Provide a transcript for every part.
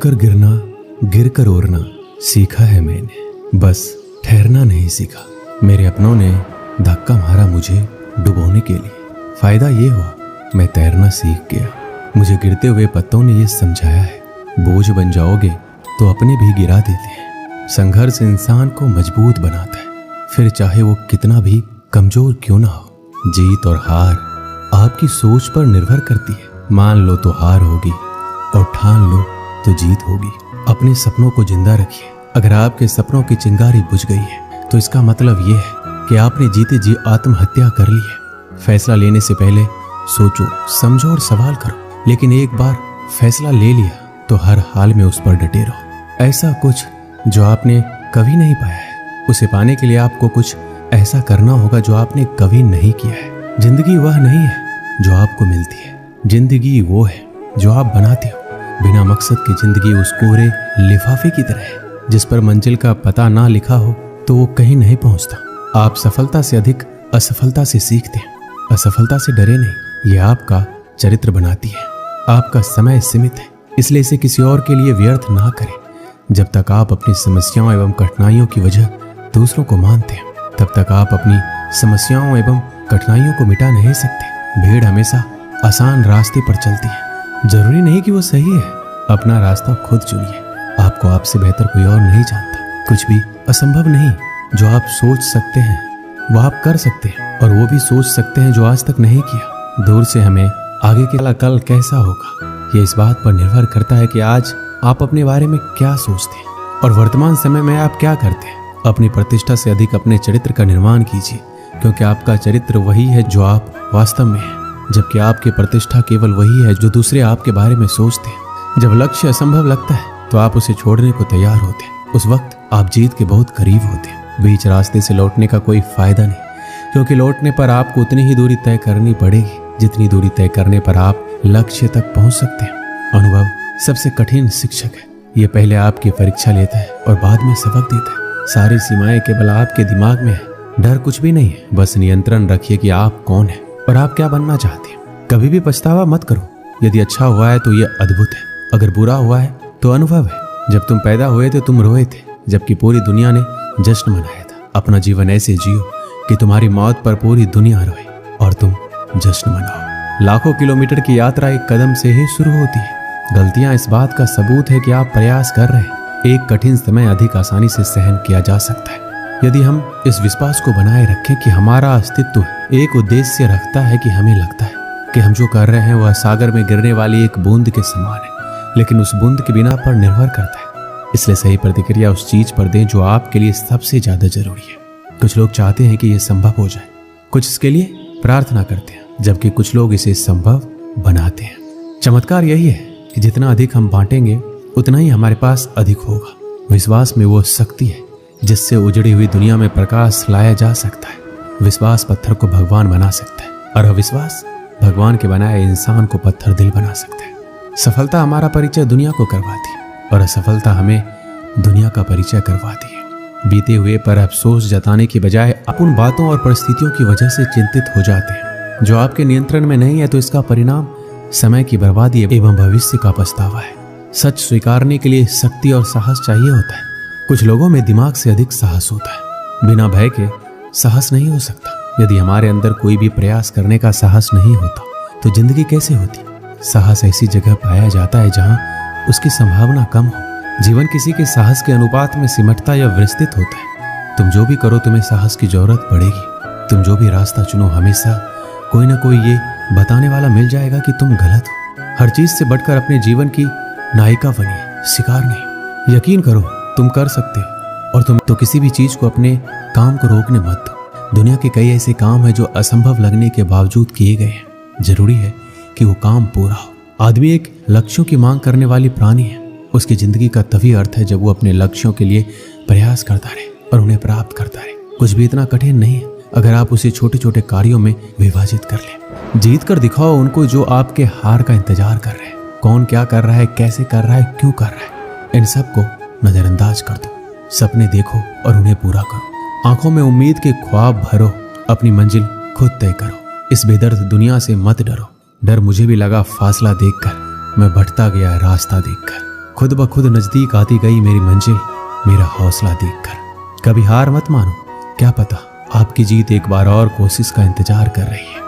उड़कर गिरना, गिर कर उड़ना सीखा है मैंने, बस ठहरना नहीं सीखा। मेरे अपनों ने धक्का मारा मुझे डुबोने के लिए, फायदा ये हुआ मैं तैरना सीख गया। मुझे गिरते हुए पत्तों ने ये समझाया है, बोझ बन जाओगे तो अपने भी गिरा देते हैं। संघर्ष इंसान को मजबूत बनाता है, फिर चाहे वो कितना भी कमजोर क्यों ना हो। जीत और हार आपकी सोच पर निर्भर करती है। मान लो तो हार होगी और ठान लो तो जीत होगी। अपने सपनों को जिंदा रखिए। अगर आपके सपनों की चिंगारी बुझ गई है तो इसका मतलब ये है कि आपने जीते जी आत्महत्या कर ली है। फैसला लेने से पहले सोचो, समझो और सवाल करो, लेकिन एक बार फैसला ले लिया तो हर हाल में उस पर डटे रहो। ऐसा कुछ जो आपने कभी नहीं पाया है, उसे पाने के लिए आपको कुछ ऐसा करना होगा जो आपने कभी नहीं किया है। जिंदगी वह नहीं है जो आपको मिलती है, जिंदगी वो है जो आप बनाते हो। बिना मकसद की जिंदगी उस कोरे लिफाफे की तरह है जिस पर मंजिल का पता ना लिखा हो तो वो कहीं नहीं पहुंचता। आप सफलता से अधिक असफलता से सीखते हैं। असफलता से डरे नहीं, ये आपका चरित्र बनाती है। आपका समय सीमित है, इसलिए इसे किसी और के लिए व्यर्थ ना करें। जब तक आप अपनी समस्याओं एवं कठिनाइयों की वजह दूसरों को मानते हैं, तब तक आप अपनी समस्याओं एवं कठिनाइयों को मिटा नहीं सकते। भीड़ हमेशा आसान रास्ते पर चलती है, जरूरी नहीं कि वो सही है। अपना रास्ता खुद चुनिए। आपको आपसे बेहतर कोई और नहीं जानता। कुछ भी असंभव नहीं। जो आप सोच सकते हैं वो आप कर सकते हैं, और वो भी सोच सकते हैं जो आज तक नहीं किया। दूर से हमें आगे के कल कैसा होगा ये इस बात पर निर्भर करता है कि आज आप अपने बारे में क्या सोचते हैं और वर्तमान समय में आप क्या करते हैं। अपनी प्रतिष्ठा से अधिक अपने चरित्र का निर्माण कीजिए, क्योंकि आपका चरित्र वही है जो आप वास्तव में हैं, जबकि आपकी प्रतिष्ठा केवल वही है जो दूसरे आपके बारे में सोचते हैं। जब लक्ष्य असंभव लगता है तो आप उसे छोड़ने को तैयार होते हैं। उस वक्त आप जीत के बहुत करीब होते हैं। बीच रास्ते से लौटने का कोई फायदा नहीं, क्योंकि लौटने पर आपको उतनी ही दूरी तय करनी पड़ेगी जितनी दूरी तय करने पर आप लक्ष्य तक पहुंच सकते हैं। अनुभव सबसे कठिन शिक्षक है। ये पहले आपकी परीक्षा लेता है और बाद में सबक देता है। सारी सीमाएं केवल आपके दिमाग में है। डर कुछ भी नहीं है, बस नियंत्रण रखिए कि आप कौन है और आप क्या बनना चाहते हैं। कभी भी पछतावा मत करो। यदि अच्छा हुआ है तो यह अद्भुत है, अगर बुरा हुआ है तो अनुभव है। जब तुम पैदा हुए थे तुम रोए थे, जबकि पूरी दुनिया ने जश्न मनाया था। अपना जीवन ऐसे जियो कि तुम्हारी मौत पर पूरी दुनिया रोए और तुम जश्न मनाओ। लाखों किलोमीटर की यात्रा एक कदम से ही शुरू होती है। गलतियां इस बात का सबूत है कि आप प्रयास कर रहे हैं। एक कठिन समय अधिक आसानी से सहन किया जा सकता है यदि हम इस विश्वास को बनाए रखें कि हमारा अस्तित्व एक उद्देश्य रखता है। कि हमें लगता है कि हम जो कर रहे हैं वह सागर में गिरने वाली एक बूंद के समान है, लेकिन उस बूंद के बिना पर निर्भर करता है। इसलिए सही प्रतिक्रिया उस चीज पर दें जो आपके लिए सबसे ज्यादा जरूरी है। कुछ लोग चाहते हैं कि यह संभव हो जाए, कुछ इसके लिए प्रार्थना करते हैं, जबकि कुछ लोग इसे संभव बनाते हैं। चमत्कार यही है कि जितना अधिक हम बांटेंगे उतना ही हमारे पास अधिक होगा। विश्वास में वो शक्ति है जिससे उजड़ी हुई दुनिया में प्रकाश लाया जा सकता है। विश्वास पत्थर को भगवान बना सकता है और अविश्वास भगवान के बनाए इंसान को पत्थर दिल बना सकता है। सफलता हमारा परिचय दुनिया को करवाती है और असफलता हमें दुनिया का परिचय करवाती है। बीते हुए पर अफसोस जताने की बजाय आप उन बातों और परिस्थितियों की वजह से चिंतित हो जाते हैं जो आपके नियंत्रण में नहीं है, तो इसका परिणाम समय की बर्बादी एवं भविष्य का पछतावा है। सच स्वीकारने के लिए शक्ति और साहस चाहिए होता है। कुछ लोगों में दिमाग से अधिक साहस होता है। बिना भय के साहस नहीं हो सकता। यदि हमारे अंदर कोई भी प्रयास करने का साहस नहीं होता तो जिंदगी कैसे होती। साहस ऐसी जगह पाया जाता है जहां उसकी संभावना कम हो। जीवन किसी के साहस के अनुपात में सिमटता या विस्तृत होता है। तुम जो भी करो तुम्हें साहस की जरूरत पड़ेगी। तुम जो भी रास्ता चुनो हमेशा कोई ना कोई ये बताने वाला मिल जाएगा कि तुम गलत हो। हर चीज से बढ़कर अपने जीवन की नायिका बनिए, शिकार नहीं। यकीन करो तुम कर सकते हो और तुम तो किसी भी चीज को अपने काम को रोकने मत दो। दुनिया के कई ऐसे काम हैं जो असंभव लगने के बावजूद किए गए हैं। जरूरी है कि वो काम पूरा हो। आदमी एक लक्ष्यों की मांग करने वाली प्राणी है। उसकी जिंदगी का तभी अर्थ है जब वो अपने लक्ष्यों के लिए प्रयास करता रहे और उन्हें प्राप्त करता रहे। कुछ भी इतना कठिन नहीं है अगर आप उसे छोटे छोटे कार्यों में विभाजित कर लें। जीत कर दिखाओ उनको जो आपके हार का इंतजार कर रहे हैं। कौन क्या कर रहा है, कैसे कर रहा है, क्यों कर रहा है, इन सबको नजरअंदाज कर दो। सपने देखो और उन्हें पूरा करो। आंखों में उम्मीद के ख्वाब भरो। अपनी मंजिल खुद तय करो। इस बेदर्द दुनिया से मत डरो। डर मुझे भी लगा फासला देखकर, मैं बढ़ता गया रास्ता देखकर। खुद ब खुद नजदीक आती गई मेरी मंजिल, मेरा हौसला देखकर। कभी हार मत मानो, क्या पता आपकी जीत एक बार और कोशिश का इंतजार कर रही है।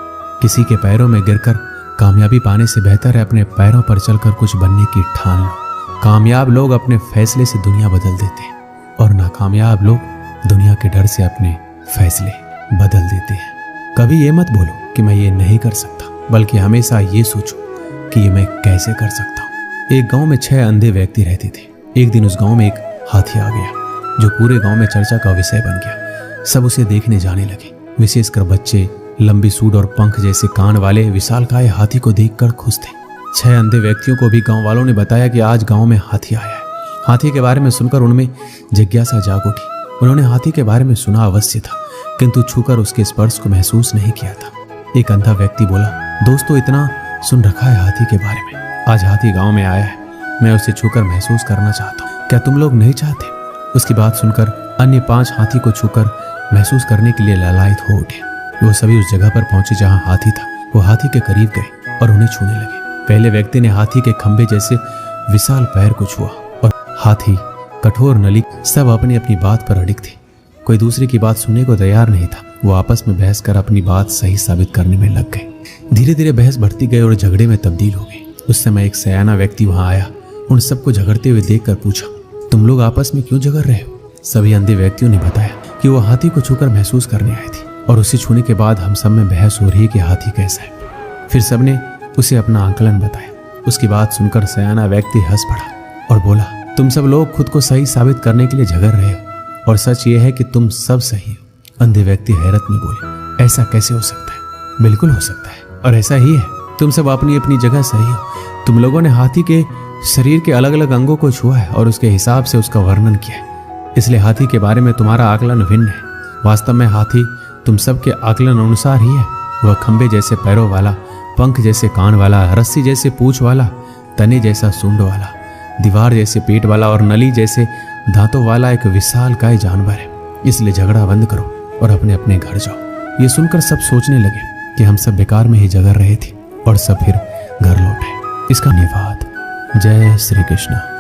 किसी के पैरों में गिरकर कामयाबी पाने से बेहतर है अपने पैरों पर चलकर कुछ बनने की ठान लो। कामयाब लोग अपने फैसले से दुनिया बदल देते हैं और नाकामयाब लोग दुनिया के डर से अपने फैसले बदल देते हैं। कभी ये मत बोलो कि मैं ये नहीं कर सकता, बल्कि हमेशा ये सोचो कि ये मैं कैसे कर सकता हूँ। एक गांव में 6 अंधे व्यक्ति रहते थे। एक दिन उस गांव में एक हाथी आ गया जो पूरे गांव में चर्चा का विषय बन गया। सब उसे देखने जाने लगे, विशेषकर बच्चे। लंबी सूंड और पंख जैसे कान वाले विशालकाय हाथी को देखकर खुश थे। 6 अंधे व्यक्तियों को भी गांव वालों ने बताया कि आज गांव में हाथी आया है। हाथी के बारे में सुनकर उनमें जिज्ञासा जाग उठी। उन्होंने हाथी के बारे में सुना अवश्य था, किंतु छूकर उसके स्पर्श को महसूस नहीं किया था। एक अंधा व्यक्ति बोला, दोस्तों इतना सुन रखा है हाथी के बारे में, आज हाथी गांव में आया है, मैं उसे छूकर महसूस करना चाहता हूँ, क्या तुम लोग नहीं चाहते? उसकी बात सुनकर अन्य 5 हाथी को छूकर महसूस करने के लिए लालायित हो उठे। वो सभी उस जगह पर पहुंचे जहां हाथी था। वो हाथी के करीब गए और उन्हें छूने लगे। पहले व्यक्ति ने हाथी के खंभे जैसे विशाल पैर को छुआ और हाथी, कठोर नली सब अपनी अपनी बात पर अडिग थे। कोई दूसरे की बात सुनने को तैयार नहीं था। वो आपस में बहस कर अपनी बात सही साबित करने में लग गए। धीरे धीरे बहस बढ़ती गई और झगड़े में तब्दील हो गई। उस समय एक सयाना व्यक्ति वहां आया। उन सबको झगड़ते हुए देखकर पूछा, तुम लोग आपस में क्यों झगड़ रहे हो? सभी अंधे व्यक्तियों ने बताया कि वो हाथी को छूकर महसूस करने आए थे और उसे छूने के बाद हम सब में बहस हो रही है कि हाथी कैसा है। फिर सबने उसे अपना आकलन बताया। उसकी बात सुनकर सयाना व्यक्ति हंस पड़ा और बोला, तुम सब लोग खुद को सही साबित करने के लिए झगड़ रहे हो और सच ये है कि तुम सब सही हो। अंधे व्यक्ति हैरत में बोले, ऐसा कैसे हो सकता है? बिल्कुल हो सकता है और ऐसा ही है। तुम सब अपनी अपनी जगह सही हो। तुम लोगों ने हाथी के शरीर के अलग अलग अंगों को छुआ है और उसके हिसाब से उसका वर्णन किया है, इसलिए हाथी के बारे में तुम्हारा आकलन भिन्न है। वास्तव में हाथी तुम सबके आकलन अनुसार ही है। वह खंबे जैसे पैरों वाला, पंख जैसे कान वाला, रस्सी जैसे पूंछ वाला, तने जैसा सूंड वाला, दीवार जैसे पेट वाला और नली जैसे दांतों वाला एक विशालकाय जानवर है। इसलिए झगड़ा बंद करो और अपने अपने घर जाओ। ये सुनकर सब सोचने लगे कि हम सब बेकार में ही झगड़ रहे थे और सब फिर घर लौटे। इसका धन्यवाद। जय श्री कृष्ण।